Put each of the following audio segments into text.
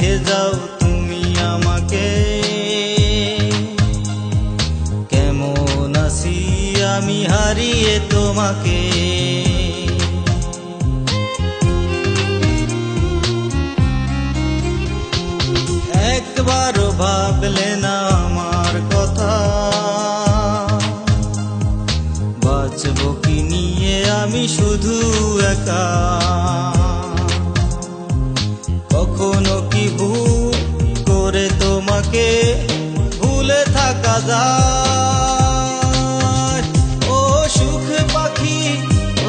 রেখে যাও তুমি আমাকে। কেমন আছি আমি হারিয়ে তোমাকে। একবারও ভাবলে না আমার কথা, বাঁচবো কি নিয়ে আমি শুধু একা। কখনো কি ভুল করে তোমাকে ভুলে থাকা যায়? ও সুখ পাখি,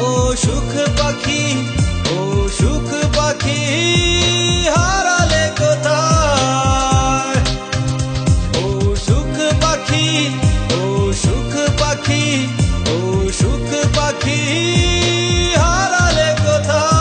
ও সুখ পাখি, ও সুখ পাখি হারালে কোথায়? ও সুখ পাখি, ও সুখ পাখি, ও সুখ পাখি হারালে কোথায়?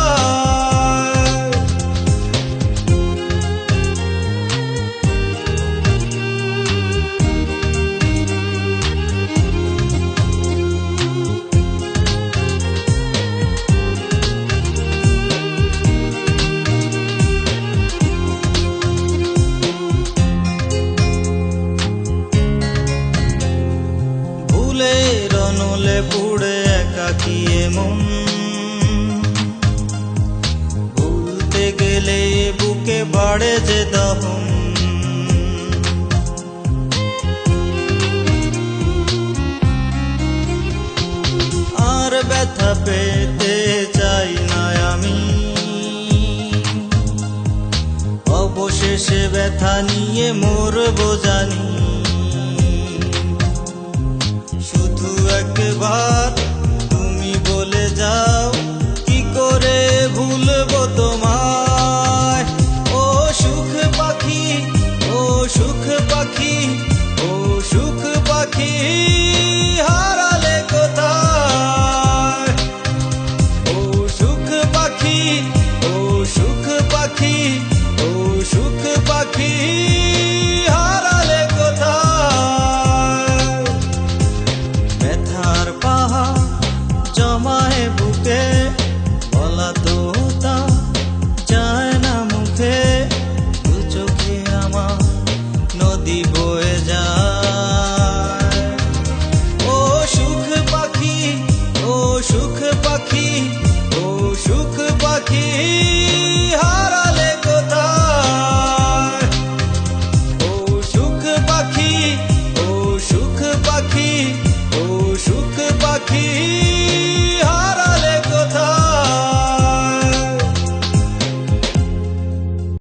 ভুলের অনলে পুড়ে একাকী মন, ভুলতে গেলে বুকে বাড়ে যে দহন। আর ব্যথা পেতে চাই না আমি, অবশেষে ব্যথা নিয়ে মরবো জানি। শুধু একবার তুমি বলে যাও, কি করে ভুলবো তোমায়? ও সুখ পাখি, ও সুখ পাখি, ও সুখ পাখি হারালে কোথায়? ও সুখ পাখি, ও সুখ পাখি, ও সুখ পাখি হারালে কোথায়? ব্যথার পাহাড় জমায়ে বুকে, বলা তো